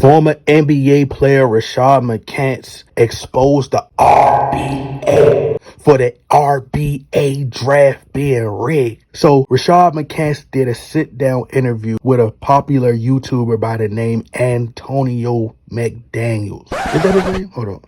Former NBA player Rashad Mccants exposed the RBA for the RBA draft being rigged. So Rashad Mccants did a sit-down interview with a popular YouTuber by the name Antonio McDaniels. Is that his name? Hold on.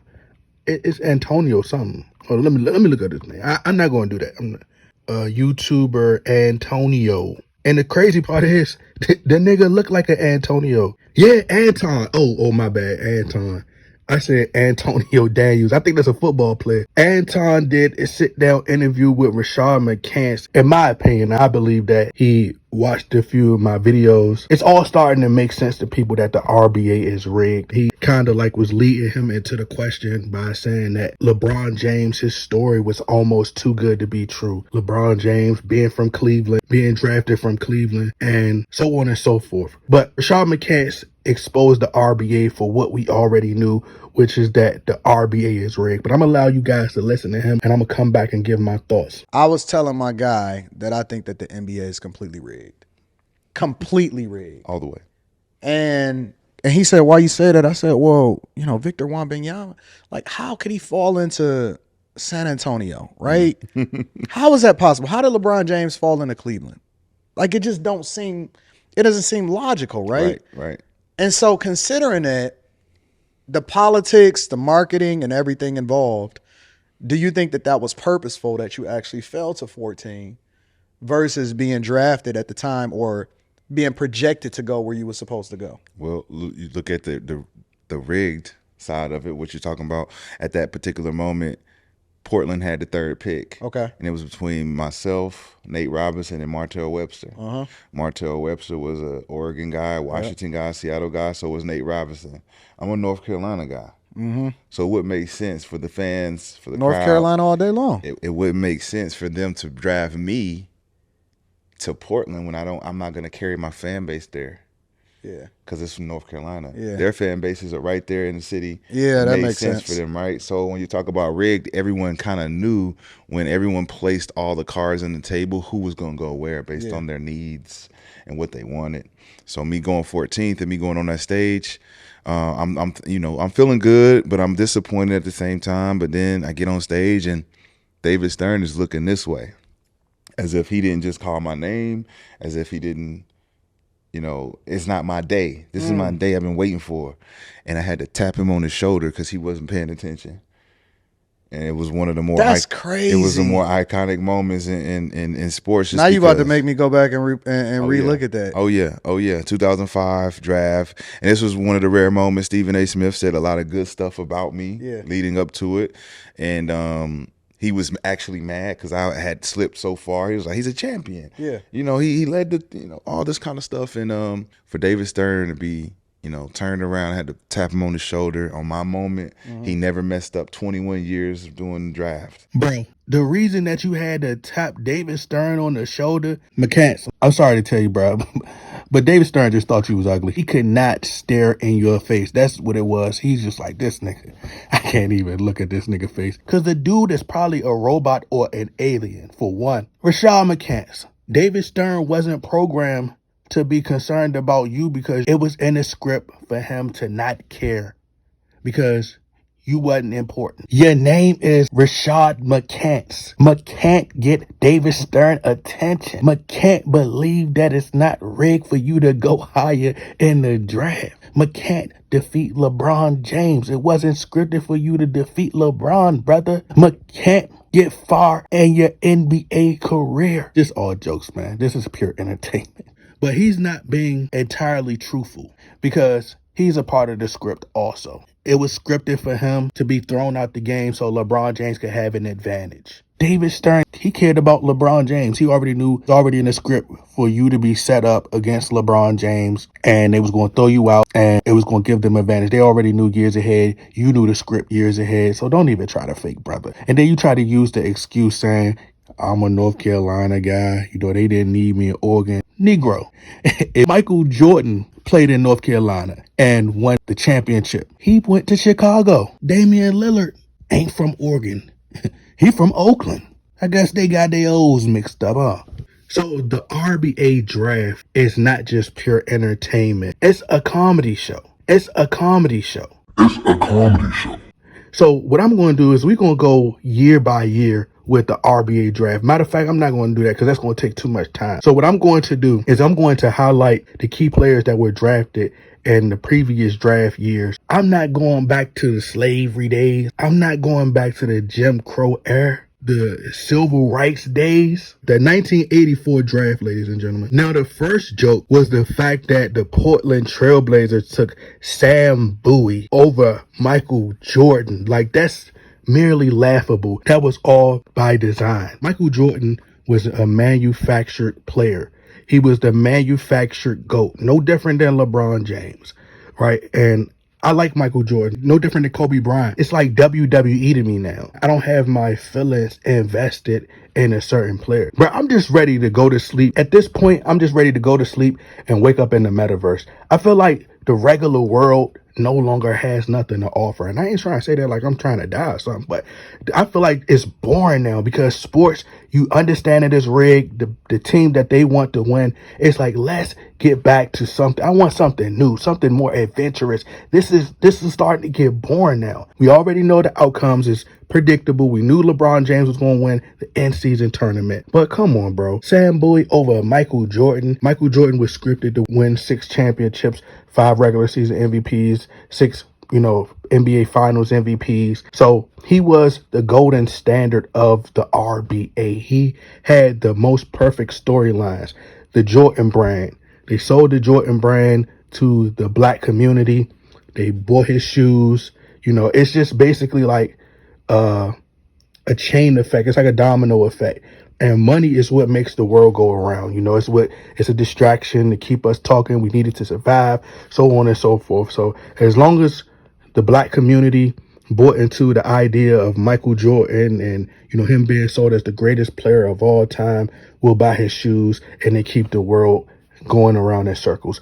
It's Antonio something. Hold on, let me look at this name. I'm not going to do that. I'm not. YouTuber Antonio. And the crazy part is, the nigga look like an Antonio. Yeah, Anton. Oh, my bad, Anton. I said Antonio Daniels. I think that's a football player. Anton did a sit-down interview with Rashad Mccants. In my opinion, I believe that he watched a few of my videos. It's all starting to make sense to people that the RBA is rigged. He kind of like was leading him into the question by saying that LeBron James, his story was almost too good to be true. LeBron James being from Cleveland, being drafted from Cleveland, and so on and so forth. But Rashad Mccants exposed the RBA for what we already knew, which is that the RBA is rigged. But I'm going to allow you guys to listen to him, and I'm going to come back and give my thoughts. I was telling my guy that I think that the NBA is completely rigged. Completely rigged. All the way. And he said, why you say that? I said, well, Victor Wembanyama, like, how could he fall into San Antonio, right? How is that possible? How did LeBron James fall into Cleveland? Like, it doesn't seem logical, right? Right. And so considering that, the politics, the marketing, and everything involved, do you think that was purposeful, that you actually fell to 14 versus being drafted at the time or being projected to go where you were supposed to go? Well, you look at the rigged side of it, what you're talking about. At that particular moment, Portland had the third pick. Okay. And it was between myself, Nate Robinson, and Martell Webster. Martell Webster was an Oregon guy, Washington guy, Seattle guy, so was Nate Robinson. I'm a North Carolina guy. So it would make sense for the fans, for the North crowd, Carolina all day long. It would make sense for them to draft me to Portland when I'm not going to carry my fan base there. Yeah. Because it's from North Carolina. Yeah. Their fan bases are right there in the city. Yeah, that made makes sense for them, right? So when you talk about rigged, everyone kind of knew when everyone placed all the cards on the table who was going to go where based on their needs and what they wanted. So me going 14th and me going on that stage, I'm feeling good, but I'm disappointed at the same time. But then I get on stage and David Stern is looking this way, as if he didn't just call my name, as if he didn't. It's not my day. This is my day I've been waiting for. And I had to tap him on the shoulder because he wasn't paying attention. And it was one of the more That's crazy. It was the more iconic moments in sports. Now you about to make me go back and relook at that. Oh yeah. 2005 draft. And this was one of the rare moments. Stephen A. Smith said a lot of good stuff about me leading up to it. And he was actually mad because I had slipped so far. He was like, he's a champion. Yeah. He led the, all this kind of stuff. And for David Stern to be, turned around, I had to tap him on the shoulder on my moment. He never messed up 21 years of doing the draft. Bro, the reason that you had to tap David Stern on the shoulder, Mccants, I'm sorry to tell you, bro, but David Stern just thought you was ugly. He could not stare in your face. That's what it was. He's just like, this nigga, I can't even look at this nigga face. Because the dude is probably a robot or an alien, for one. Rashad Mccants, David Stern wasn't programmed to be concerned about you because it was in the script for him to not care because you wasn't important. Your name is Rashad Mccants. McCan't get David Stern attention. McCan't believe that it's not rigged for you to go higher in the draft. McCan't defeat LeBron James. It wasn't scripted for you to defeat LeBron, brother. McCan't get far in your NBA career. Just all jokes, man. This is pure entertainment. But he's not being entirely truthful because he's a part of the script also. It was scripted for him to be thrown out the game so LeBron James could have an advantage. David Stern, he cared about LeBron James. He already knew, it was already in the script for you to be set up against LeBron James, and they was going to throw you out, and it was going to give them advantage. They already knew years ahead. You knew the script years ahead, so don't even try to fake, brother. And then you try to use the excuse saying, I'm a North Carolina guy. They didn't need me in Oregon. Negro. If Michael Jordan played in North Carolina and won the championship, he went to Chicago. Damian Lillard ain't from Oregon. He from Oakland. I guess they got their O's mixed up, huh? So the RBA draft is not just pure entertainment. It's a comedy show. It's a comedy show. So what I'm going to do is we're going to go year by year with the RBA draft. Matter of fact, I'm not going to do that because that's going to take too much time. So what I'm going to do is I'm going to highlight the key players that were drafted in the previous draft years. I'm not going back to the slavery days. I'm not going back to the Jim Crow era, the civil rights days, the 1984 draft, ladies and gentlemen. Now, the first joke was the fact that the Portland Trailblazers took Sam Bowie over Michael Jordan. Like, that's merely laughable. That was all by design. Michael Jordan was a manufactured player. He was the manufactured GOAT, no different than LeBron James, right? And I like Michael Jordan, no different than Kobe Bryant. It's like WWE to me now. I don't have my feelings invested in a certain player. But I'm just ready to go to sleep. At this point, I'm just ready to go to sleep and wake up in the metaverse. I feel like the regular world no longer has nothing to offer. And I ain't trying to say that like I'm trying to die or something, but I feel like it's boring now because sports, you understand it is rigged. The team that they want to win, it's like, let's get back to something. I want something new, something more adventurous. This is starting to get boring now. We already know the outcomes is predictable. We knew LeBron James was going to win the in-season tournament. But come on, bro. Sam Bowie over Michael Jordan. Michael Jordan was scripted to win 6 championships, 5 regular season MVPs, 6 NBA Finals MVPs. So he was the golden standard of the RBA. He had the most perfect storylines. The Jordan brand. They sold the Jordan brand to the black community. They bought his shoes. It's just basically like a chain effect. It's like a domino effect. And money is what makes the world go around. It's a distraction to keep us talking. We need it to survive, so on and so forth. So as long as the black community bought into the idea of Michael Jordan and, him being sold as the greatest player of all time, we'll buy his shoes and they keep the world going around in circles.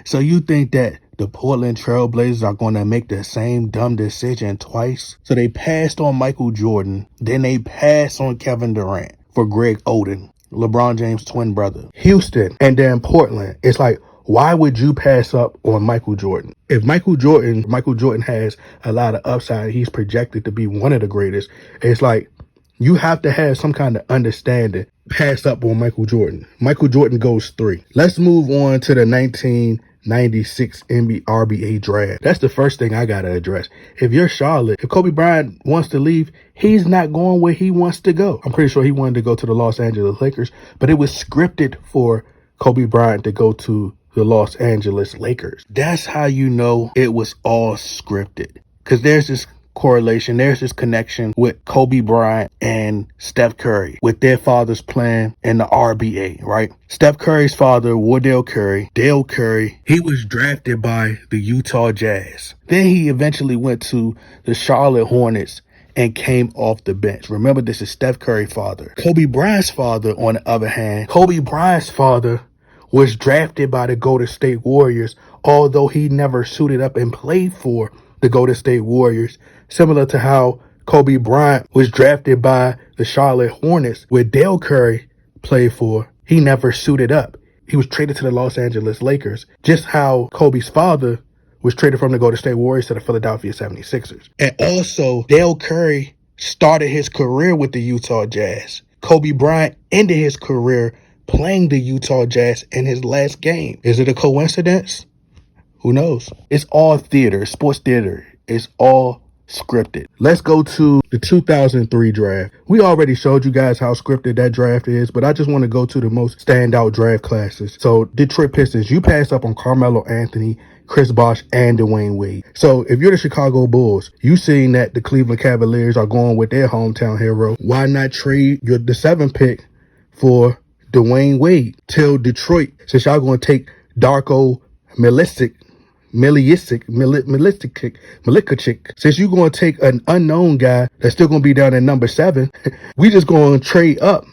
So you think that the Portland Trailblazers are going to make the same dumb decision twice? So they passed on Michael Jordan, then they passed on Kevin Durant for Greg Oden, LeBron James' twin brother. Houston, and then Portland. It's like, why would you pass up on Michael Jordan? If Michael Jordan has a lot of upside, he's projected to be one of the greatest. It's like, you have to have some kind of understanding. Pass up on Michael Jordan. Michael Jordan goes 3. Let's move on to the 1996 NBA RBA draft. That's the first thing I got to address. If you're Charlotte, if Kobe Bryant wants to leave, he's not going where he wants to go. I'm pretty sure he wanted to go to the Los Angeles Lakers, but it was scripted for Kobe Bryant to go to the Los Angeles Lakers. That's how you know it was all scripted. Because there's this correlation, there's this connection with Kobe Bryant and Steph Curry with their fathers playing in the RBA, right? Steph Curry's father, Wardell Curry, Dale Curry, he was drafted by the Utah Jazz. Then he eventually went to the Charlotte Hornets and came off the bench. Remember, this is Steph Curry's father. Kobe Bryant's father, on the other hand, was drafted by the Golden State Warriors, although he never suited up and played for the Golden State Warriors, similar to how Kobe Bryant was drafted by the Charlotte Hornets, where Dale Curry played for. He never suited up. He was traded to the Los Angeles Lakers, just how Kobe's father was traded from the Golden State Warriors to the Philadelphia 76ers. And also, Dale Curry started his career with the Utah Jazz. Kobe Bryant ended his career playing the Utah Jazz in his last game. Is it a coincidence? Who knows? It's all theater, sports theater. It's all scripted. Let's go to the 2003 draft. We already showed you guys how scripted that draft is, but I just want to go to the most standout draft classes. So Detroit Pistons, you passed up on Carmelo Anthony, Chris Bosh, and Dwayne Wade. So if you're the Chicago Bulls, you seeing that the Cleveland Cavaliers are going with their hometown hero. Why not trade the 7th pick for Dwayne Wade? Tell Detroit, since y'all going to take Darko Milicic, since you're going to take an unknown guy that's still going to be down at number 7, we just going to trade up.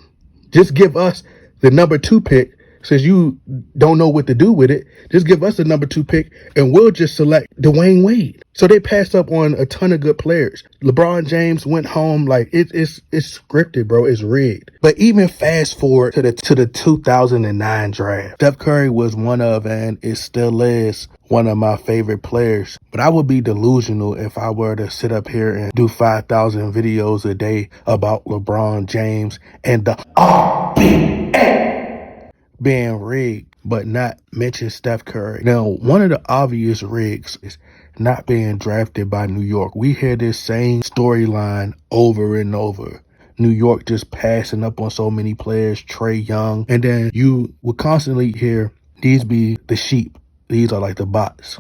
Just give us the number 2 pick. Since you don't know what to do with it, just give us the number 2 pick and we'll just select Dwayne Wade. So they passed up on a ton of good players. LeBron James went home. Like it's scripted, bro. It's rigged. But even fast forward to the 2009 draft, Steph Curry was one of, and it still is, one of my favorite players. But I would be delusional if I were to sit up here and do 5,000 videos a day about LeBron James and the RBA being rigged, but not mention Steph Curry. Now, one of the obvious rigs is not being drafted by New York. We hear this same storyline over and over. New York just passing up on so many players, Trae Young, and then you will constantly hear these be the sheep. These are like the bots.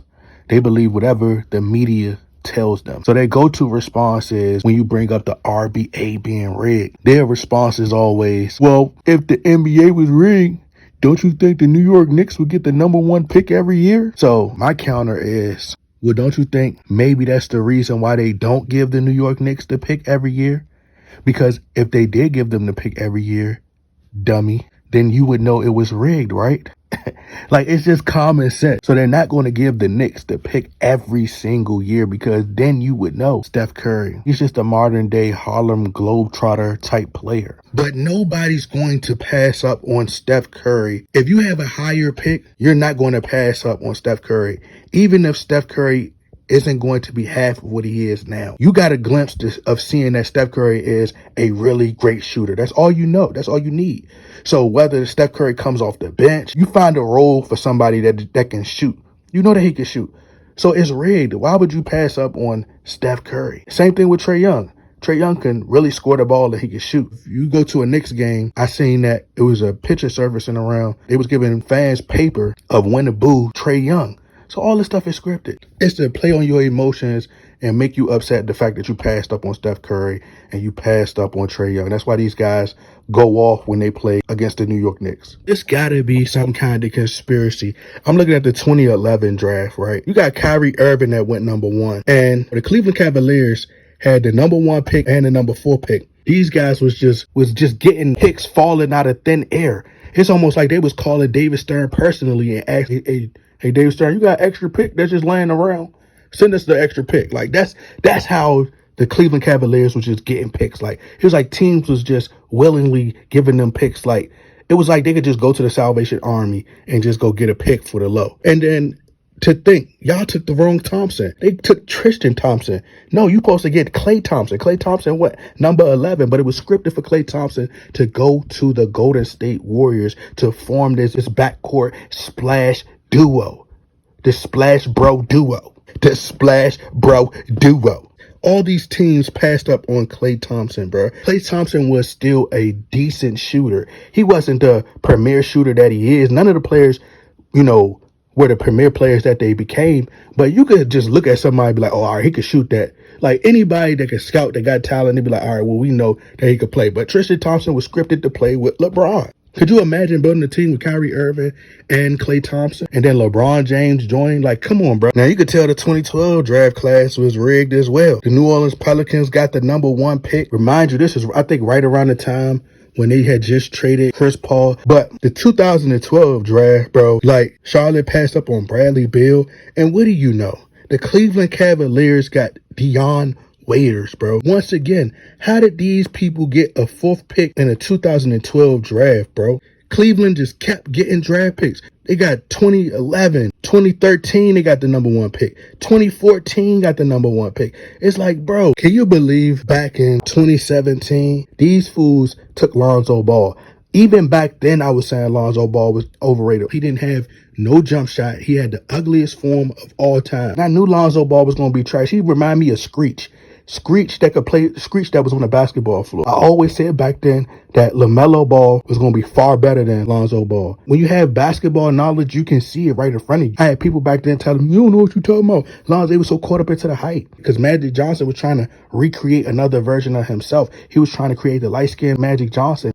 They believe whatever the media tells them. So their go-to response is when you bring up the RBA being rigged, their response is always, well, if the NBA was rigged, don't you think the New York Knicks would get the #1 pick every year? So my counter is, well, don't you think maybe that's the reason why they don't give the New York Knicks the pick every year? Because if they did give them the pick every year, dummy, then you would know it was rigged, right? Like, it's just common sense. So they're not going to give the Knicks the pick every single year, because then you would know Steph Curry. He's just a modern day Harlem Globetrotter type player. But nobody's going to pass up on Steph Curry. If you have a higher pick, you're not going to pass up on Steph Curry. Even if Steph Curry isn't going to be half of what he is now. You got a glimpse of seeing that Steph Curry is a really great shooter. That's all you know. That's all you need. So whether Steph Curry comes off the bench, you find a role for somebody that can shoot. You know that he can shoot. So it's rigged. Why would you pass up on Steph Curry? Same thing with Trae Young. Trae Young can really score the ball that he can shoot. If you go to a Knicks game, I seen that it was a picture surfacing around. It was giving fans paper of when to boo Trae Young. So all this stuff is scripted. It's to play on your emotions and make you upset the fact that you passed up on Steph Curry and you passed up on Trae Young. That's why these guys go off when they play against the New York Knicks. It's got to be some kind of conspiracy. I'm looking at the 2011 draft, right? You got Kyrie Irving that went #1. And the Cleveland Cavaliers had the #1 pick and the #4 pick. These guys was just getting picks falling out of thin air. It's almost like they was calling David Stern personally and asking, hey, David Stern, you got an extra pick that's just laying around? Send us the extra pick. Like, that's how the Cleveland Cavaliers was just getting picks. Like, it was like teams was just willingly giving them picks. Like, it was like they could just go to the Salvation Army and just go get a pick for the low. And then to think, y'all took the wrong Thompson. They took Tristan Thompson. No, you supposed to get Klay Thompson. Klay Thompson, what? #11. But it was scripted for Klay Thompson to go to the Golden State Warriors to form this backcourt splash duo. The Splash Bro duo. The Splash Bro duo. All these teams passed up on Klay Thompson, bro. Klay Thompson was still a decent shooter. He wasn't the premier shooter that he is. None of the players, were the premier players that they became. But you could just look at somebody and be like, oh, all right, he could shoot that. Like, anybody that could scout that got talent, they'd be like, all right, well, we know that he could play. But Tristan Thompson was scripted to play with LeBron. Could you imagine building a team with Kyrie Irving and Klay Thompson and then LeBron James joined? Like, come on, bro. Now, you could tell the 2012 draft class was rigged as well. The New Orleans Pelicans got the #1 pick. Remind you, this is, I think, right around the time when they had just traded Chris Paul. But the 2012 draft, bro, like, Charlotte passed up on Bradley Beal. And what do you know? The Cleveland Cavaliers got Dion Waiters, bro. Once again, how did these people get a 4th pick in a 2012 draft, bro? Cleveland just kept getting draft picks. They got 2011, 2013, they got the #1 pick. 2014 got the #1 pick. It's like, bro, can you believe back in 2017, these fools took Lonzo Ball? Even back then, I was saying Lonzo Ball was overrated. He didn't have no jump shot. He had the ugliest form of all time. And I knew Lonzo Ball was going to be trash. He reminded me of Screech that was on the basketball floor. I always said back then that LaMelo Ball was going to be far better than Lonzo Ball. When you have basketball knowledge, you can see it right in front of you. I had people back then telling me, you don't know what you're talking about. Lonzo was so caught up into the hype because Magic Johnson was trying to recreate another version of himself. He was trying to create the light-skinned Magic Johnson.